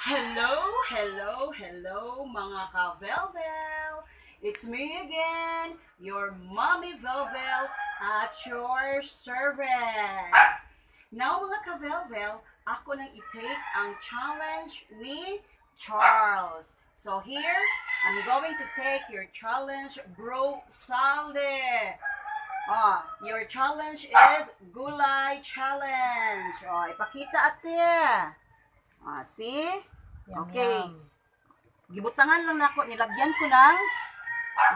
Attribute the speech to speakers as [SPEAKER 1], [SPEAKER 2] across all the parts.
[SPEAKER 1] Hello, mga ka-Velvel! It's me again, your Mommy Velvel at your service. Now, mga ka-Velvel, ako nang i-take ang challenge ni Charles. So here, I'm going to take your challenge, Bro Salde. Your challenge is Gulay Challenge. Ipakita ate. See? Okay. Gibutangan lang nako, nilagyan ko ng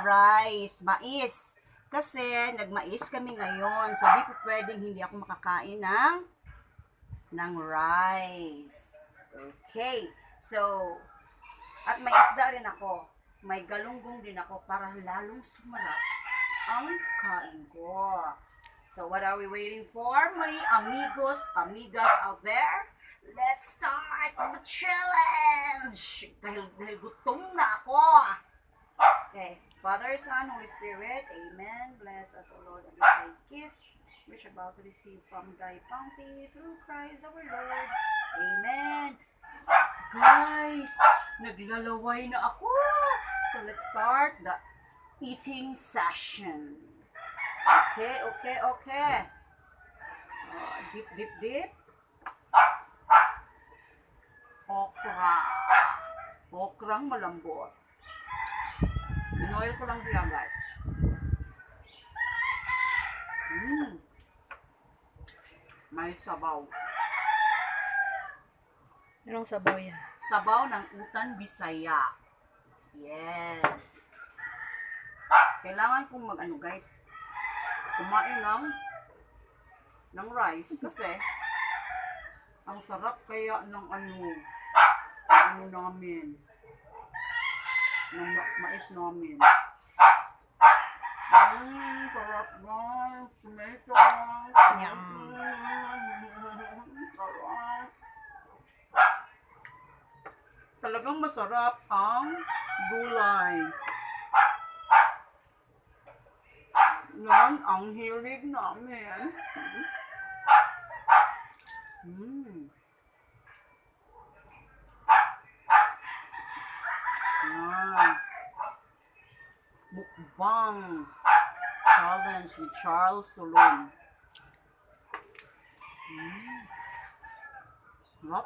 [SPEAKER 1] rice, mais. Kasi nagmais kami ngayon. So di po pwedeng hindi ako makakain ng rice. Okay. So, at may isda rin ako. May galunggong din ako para lalong sumarap ang kain ko. So, what are we waiting for, my amigos, amigas out there? Let's start the challenge! Dahil gutom na ako. Okay. Father, Son, Holy Spirit, Amen. Bless us, O Lord, and thy gifts, which are about to receive from thy bounty through Christ our Lord. Amen. Guys, naglalaway na ako. So, let's start the eating session. Okay. Dip. Okrang malambot. Inoil ko lang siya, guys. May sabaw.
[SPEAKER 2] Anong sabaw yan?
[SPEAKER 1] Sabaw ng utan Bisaya. Yes. Kailangan kong guys, kumain ng rice kasi ang sarap kaya ng namin. Ng mais namin. Sarap ng tomato. Sarap. Talagang masarap ang gulay. Yan ang hilig namin. Mukbang challenge with Charles Solon. Sarap.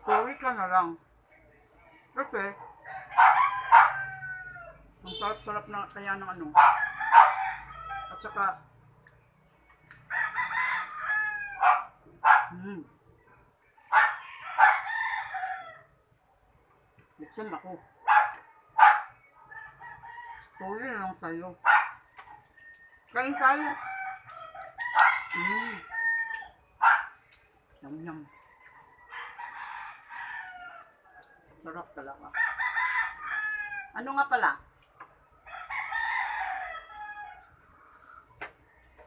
[SPEAKER 1] Sorry ka na lang. Kasi ang sarap-sarap na kaya ng at saka gutom ako. Sorry na lang sa'yo. Kain tayo. Yum. Sarap talaga. Ano nga pala?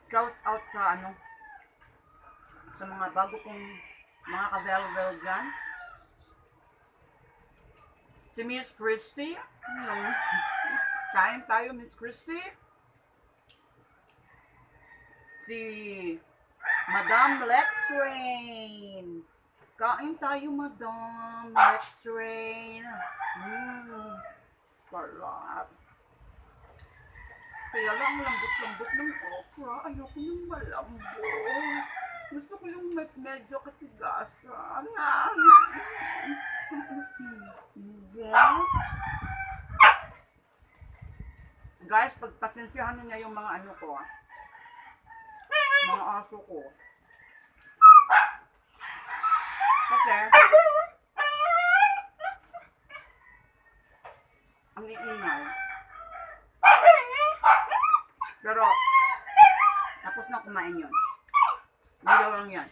[SPEAKER 1] Shout out sa sa mga bago kong mga ka-Velvel dyan. Si Miss Christy. Kain tayo, Miss Christy. Si Madam Let's Rain. Kain tayo, Madam Let's Rain. Sarap. Kaya lang lambot-lambot ng okra. Ayoko ng malambot. Gusto ko yung medyo katigasan. Guys, pagpasensyahan niya yung mga ko. Mga aso ko. Okay. Ang iingay. Pero, tapos na kumain yun. Nilaw lang yan.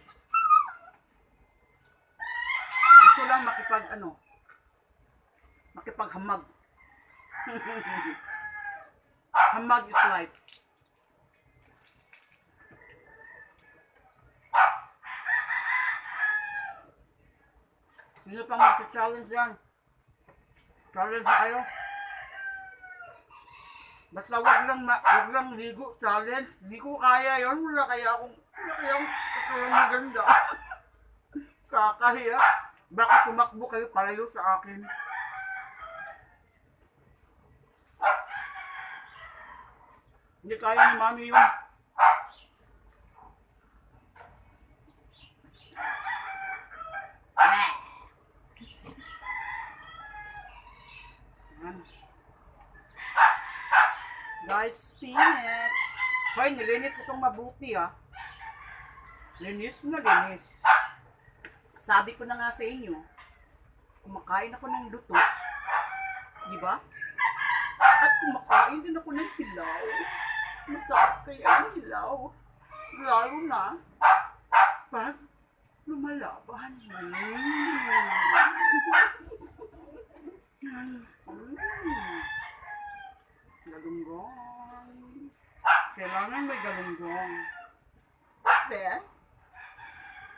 [SPEAKER 1] Gusto lang makipaghamag. Hamag is life. Sino pang mag-challenge yan? Challenge na kayo? Basta wag lang ligo challenge. Hindi ko kaya yun. Wala kaya akong maganda.
[SPEAKER 2] nakakahiya. Baka tumakbo kayo palayo sa akin. Hindi kaya ni Mami yun. Guys, spinach. Hoy, nilinis ko itong mabuti Linis na linis. Sabi ko na nga sa inyo, kumakain ako ng luto. Di ba? At kumakain din ako ng hilaw. Masarap kaya ang hilaw. Lalo na pag lumalaban. Galunggong. Kailangan may galunggong. Kasi,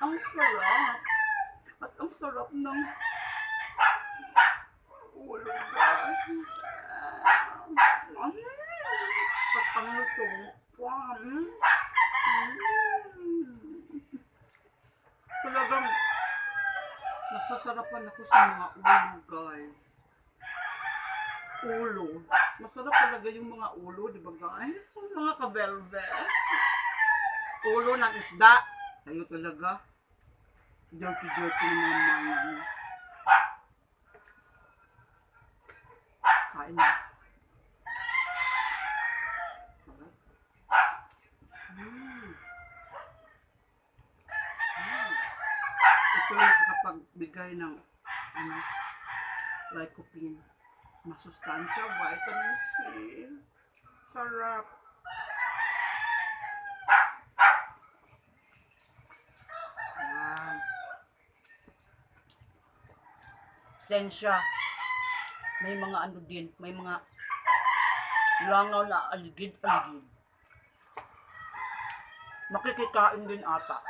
[SPEAKER 2] ang sarap. At ang sarap ng ulo guys. At ang luto pa. Talagang nasasarapan ako sa mga ulo guys. Ulo. Masarap talaga yung mga ulo, di ba guys? Mga ka-velvet. Ulo ng isda. Tayo talaga. Dirty naman. Kain na. Ito yung nakakapagbigay ng lycopene. Masustansya, vitamin C. Sarap. Sensya. May mga ano din, may mga langaw na aligid-aligid. Makikikain din ata.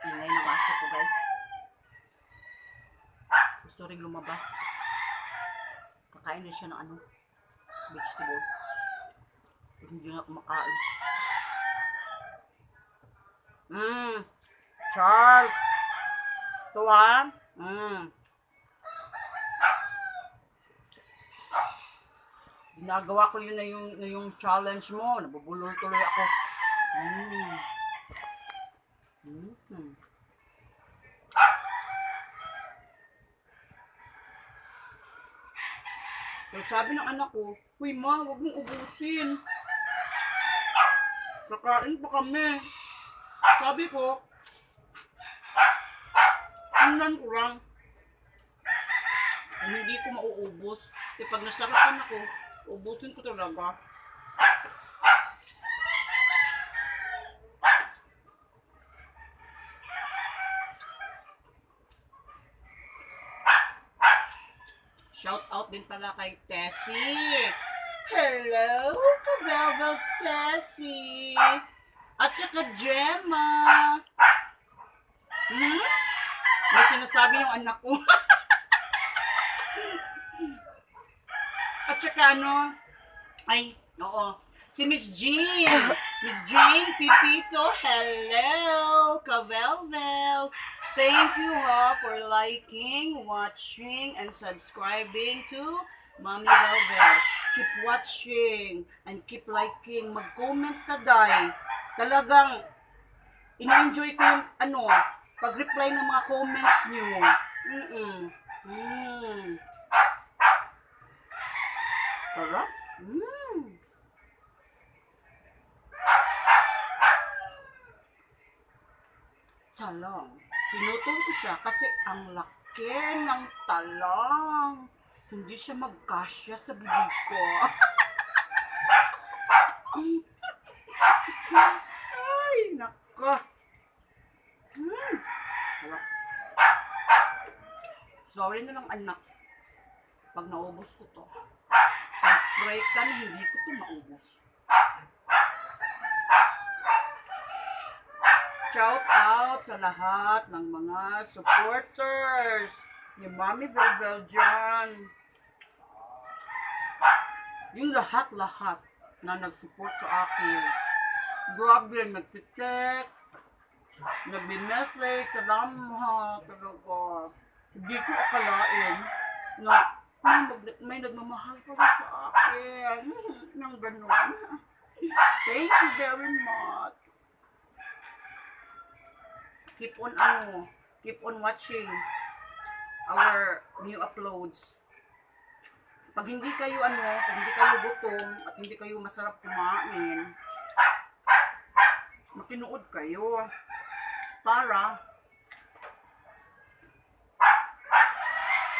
[SPEAKER 2] Ingay ng aso ko guys. Gusto rin lumabas. Kakain na siya ng vegetable. Hindi na kumakain. Charles! Ito Ginagawa ko yun na yung challenge mo. Nabubulol tuloy ako. So, sabi ng anak ko, "Uy ma, huwag mong ubusin. Kakain pa kami." Sabi ko, tingnan ko lang. Hindi ko mauubos. Pag nasarapan ako, ubusin ko talaga. Shout out din pala kay Tessie. Hello, ka-velvet Tessie. At saka Gemma. May sinasabi yung anak ko. At saka si Miss Jean. Miss Jane Pipito, hello, ka-velvet. Thank you for liking, watching, and subscribing to Mommy Velvet. Keep watching and keep liking. Mag-comments ka, day. Talagang ina-enjoy ko yung pag-reply ng mga comments nyo. Tara? Talong. Pinutol ko siya kasi ang laki ng talong. Hindi siya magkasya sa bibig ko. Ay, nako. Sorry na lang anak. Pag naubos ko to. Pag-pray ka na hindi ko to maubos. Shout out sa lahat ng mga supporters Yung Mommy Vel dyan. Yung lahat-lahat na nag-support sa akin. Grabe, nag-text, nag-message, salamat, talaga. Hindi ko akalain na may nagmamahal pa rin sa akin. Nang gano'n. Thank you very much. Keep on watching our new uploads. Pag hindi kayo gutom at hindi kayo masarap kumain, makinood kayo para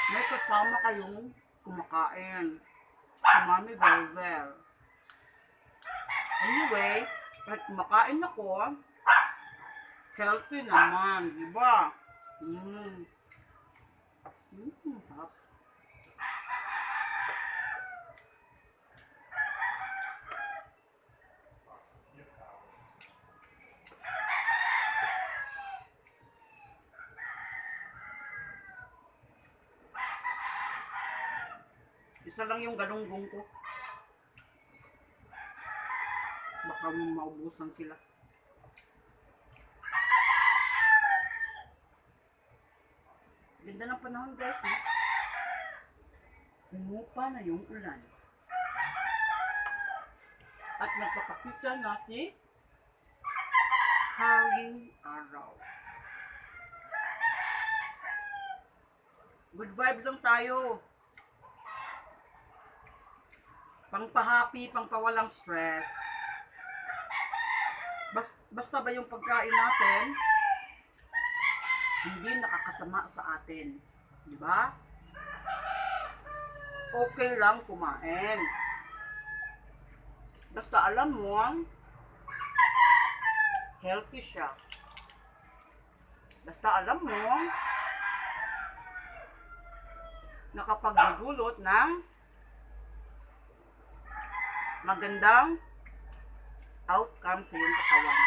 [SPEAKER 2] may kasama kayong kumakain sa Mommy Vel. Anyway, kahit kumakain ako, healthy naman, di ba? Sarap. Isa lang yung galunggong ko. Baka maubusan sila. Ganda ng panahon guys, eh. Humupa na yung ulan. At nagpapakita natin hanging araw. Good vibes lang tayo. Pangpa-happy, pangpawalang stress. Basta ba yung pagkain natin hindi nakakasama sa atin, di ba? Okay lang kumain. Basta alam mo, healthy siya. Basta alam mo, nakapagdudulot ng magandang outcome sa iyong katawan.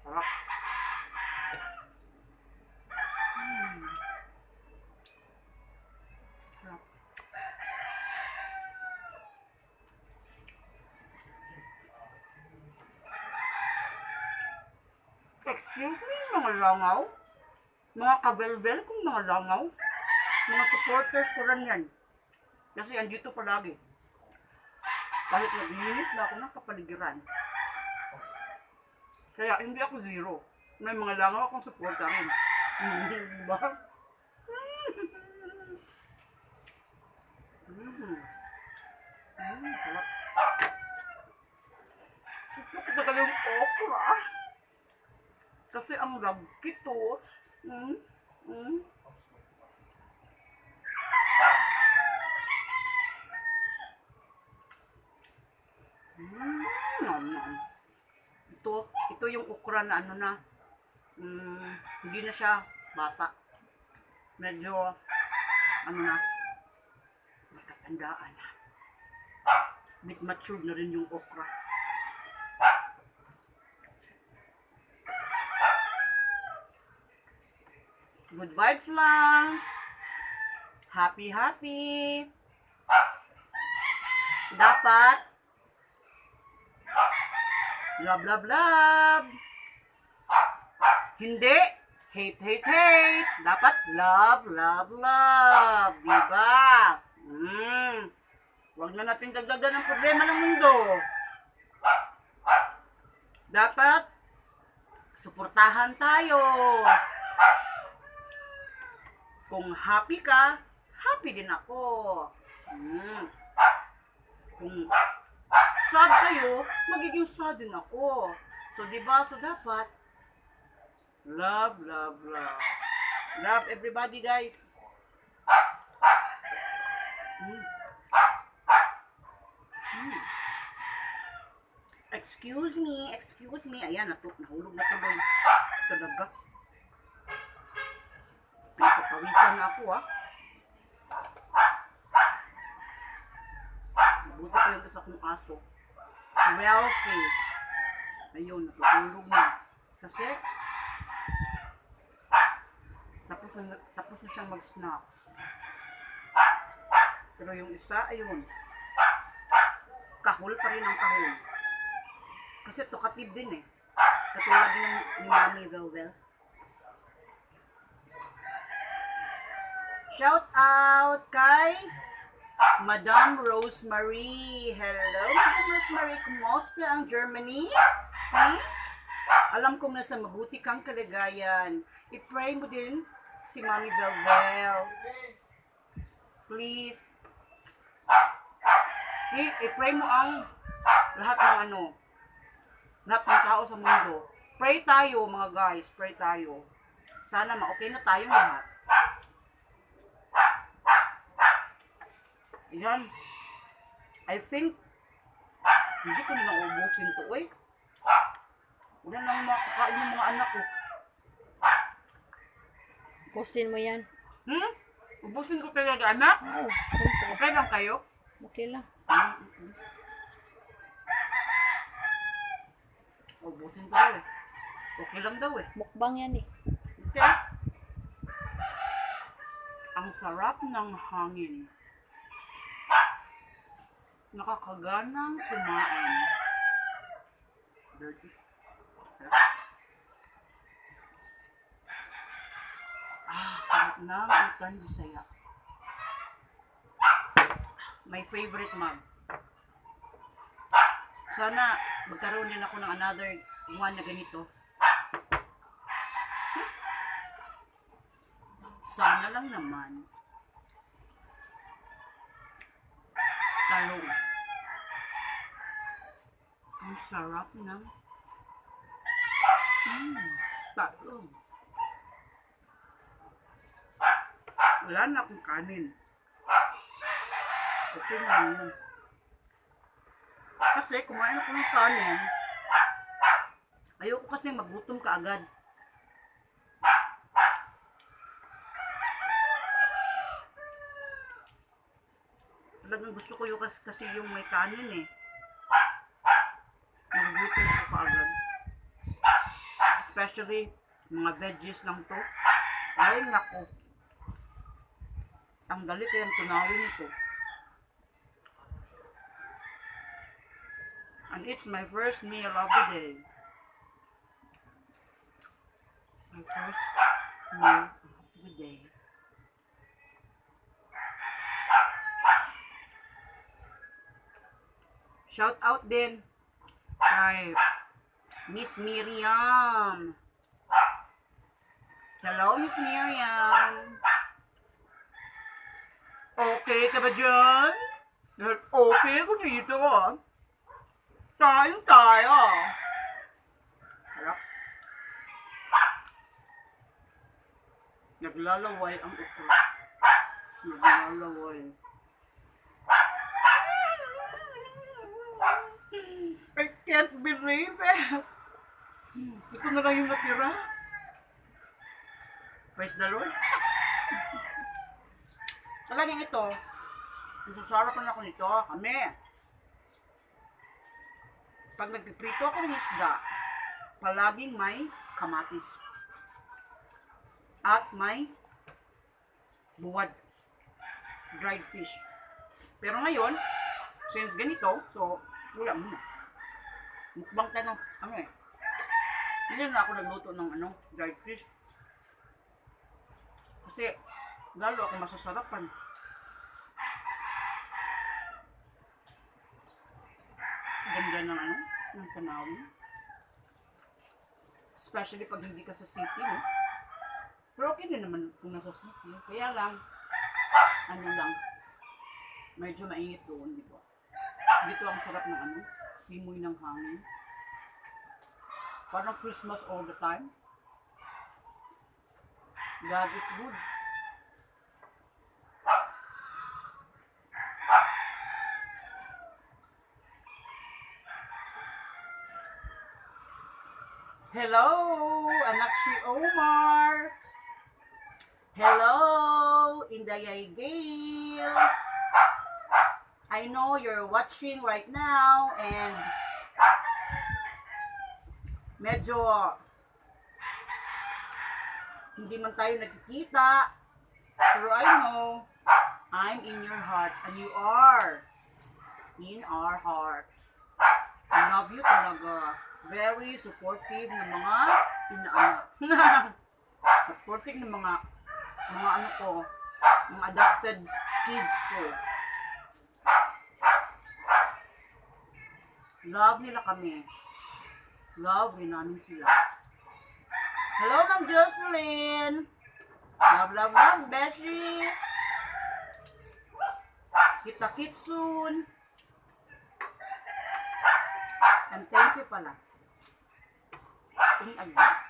[SPEAKER 2] Sarap. Sarap. Excuse me, mga langaw. Mga kabelbel kong mga langaw. Mga supporters ko rin yan. Kasi andito palagi. Kahit naglinis na ako ng kapaligiran. Kaya hindi ako zero. May mga langaw akong supporter rin. Diba? Sarap. Gusto ko talaga yung okra. Kasi ang ragkit to. Ito yung okra na ano na, hindi na siya bata. Medyo, ano na, magkatandaan na. Bit matured na rin yung okra. Good vibes lang. Happy, happy. Dapat love, love, love. Hindi hate, hate, hate. Dapat love, love, love. Diba? Huwag na natin dagdagan ang problema ng mundo. Dapat suportahan tayo. Kung happy ka, happy din ako. Kung sad kayo, magiging sad din ako. So, diba? So, dapat love, love, love. Love everybody, guys. Excuse me, excuse me. Ayan, nahulog na tuloy. Talaga. Pinapapawisan na ako, ha. Mabuti pa yung isa kong aso. Wealthy. Ayun, natutulog na. Kasi, tapos tapos na siyang mag-snacks. Pero yung isa, ayun. Kahol pa rin ang kahol. Kasi tukative din eh. Katulad ni Mommy Vel2x. Shout out kay Madam Rosemary. Hello, Madam Rosemary. Kumusta ang Germany? Alam kong nasa mabuti kang kalagayan. I-pray mo din si Mommy Vel2x. Please. I-pray mo ang lahat ng lahat ng tao sa mundo. Pray tayo mga guys. Pray tayo. Sana ma-okay na tayong lahat. Yan. I think, hindi ko na ubusin to eh. Wala nang makakain ng mga anak ko.
[SPEAKER 3] Ubusin mo yan.
[SPEAKER 2] Ubusin ko talaga anak?
[SPEAKER 3] Oo, siyempre.
[SPEAKER 2] Okay lang kayo?
[SPEAKER 3] Okay lang.
[SPEAKER 2] Ubusin ko daw eh. Okay lang daw eh.
[SPEAKER 3] Mukbang yan eh.
[SPEAKER 2] Okay? Ang sarap ng hangin. Nakakaganang kumain. Dirty. Sarap ng utan Bisaya. My favorite mug. Sana magkaroon din ako ng another one na ganito. Sana lang naman. Talong. Ang sarap ng talong. Wala na akong kanin. Okay na yun. Kasi kumain ako ng kanin, ayoko kasi magutom ka agad. Talagang gusto ko yung kasi yung may kanin eh. Magutom ko kaagad. Especially mga veggies lang to. Ay nako. Ang dali kayang tunawin ito. And it's my first meal of the day. My first meal of the day. Shout out din kay Miss Miriam. Hello, Miss Miriam. Okay ka ba dyan? Okay ako dito ah. Tayo. Harap. Naglalaway ang okra. Naglalaway. I can't believe it. Ito na lang yung natira. Praise the Lord. Talagang ito, nasasarapan ako nito, kami. Pag nagpiprito ako ng isda, palaging may kamatis. At may buwad. Dried fish. Pero ngayon, since ganito, so, wala muna. Mukbang tayo ng, hindi na ako nagluto ng dried fish. Kasi, lalo ako masasarapan. Ganda ng tanawin. Especially pag hindi ka sa city, no? Pero okay din naman kung nasa city. Kaya lang, medyo mainit doon, di ba? Dito ang sarap ng simoy ng hangin. Parang Christmas all the time. God, it's good. Hello, anak si Omar. Hello, Indayay Gale. I know you're watching right now and medyo Hindi man tayo nagkikita. Pero I know, I'm in your heart and you are in our hearts. I love you talaga. Very supportive ng mga inaanak. Supportive ng mga ano ko, mga adopted kids ko. Love nila kami. Love rin namin sila. Hello, Ma'am Jocelyn! Love, love, love, Beshi! Kita-kits soon! And thank you pala. In advance.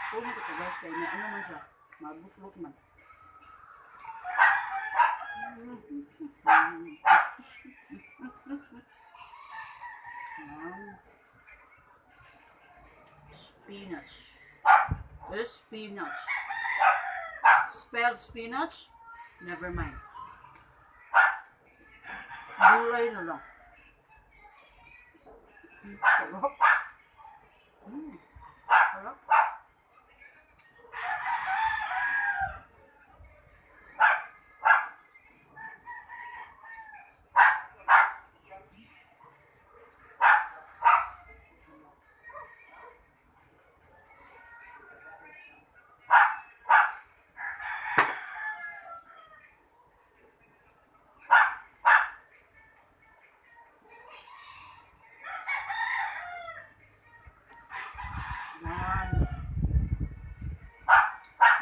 [SPEAKER 2] Kung ito guys, kaya may ano man siya. Mabuslot man. Spinach. Spinach. Spelled spinach? Never mind. Gulay na lang. Sarap. Sarap.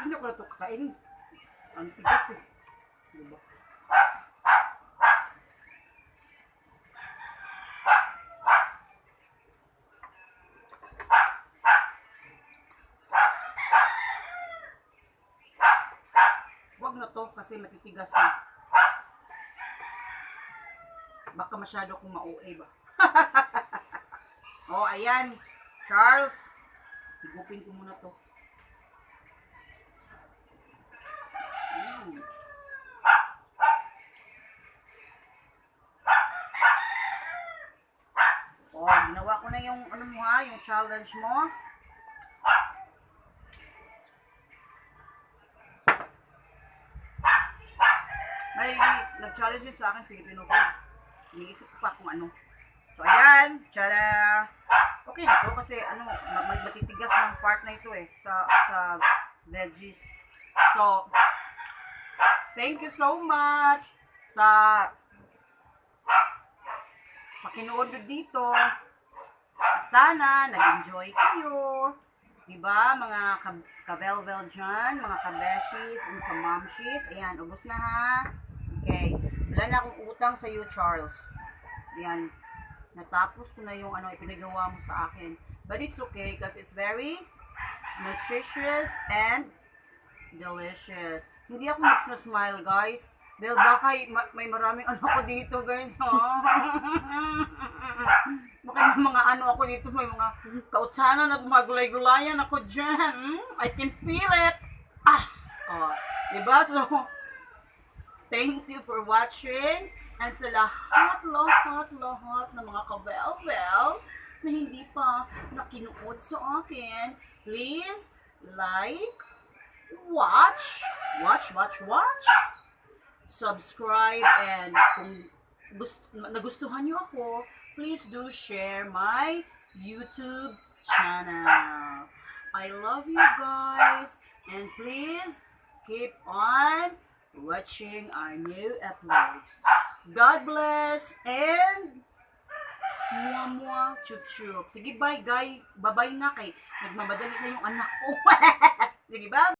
[SPEAKER 2] Hindi ko na ito kakainin. Ang tigas eh. Diba? Huwag na to kasi matitigas na. Baka masyado kong ma-OA ba? Oh, ayan. Charles. Higupin ko muna to. Oh, ginawa ko na yung ano mo ha, yung challenge mo. May nag-challenge yun sa akin, Filipino ko. Iniisip ko pa kung ano. So, ayan. Tada! Okay na to kasi ano, matitigas ng part na ito eh sa veggies. So, thank you so much sa pakinood dito. Sana nag-enjoy kayo. Diba, mga ka-velvel dyan, mga ka-beshies and ka-momshies. Ayan, ubos na ha. Okay. Wala na akong utang sa iyo, Charles. Ayan. Natapos ko na yung ano, ipinagawa mo sa akin. But it's okay because it's very nutritious and delicious. Hindi ako nagsasmile, guys. Dahil baka may maraming ano ako dito, guys. Baka may mga ano ako dito, may mga kautsanan at mga gulay-gulayan ako dyan. I can feel it. Oh, diba? So, thank you for watching. And sa lahat ng mga ka-velvel na hindi pa nakinuod sa akin, please like, watch, subscribe, and kung nagustuhan nyo ako, please do share my YouTube channel. I love you guys, and please keep on watching our new uploads. God bless, and muah, chup-chup. Sige, bye, guys. Bye-bye na kay. Nagmamadali na yung anak ko. Sige, bye.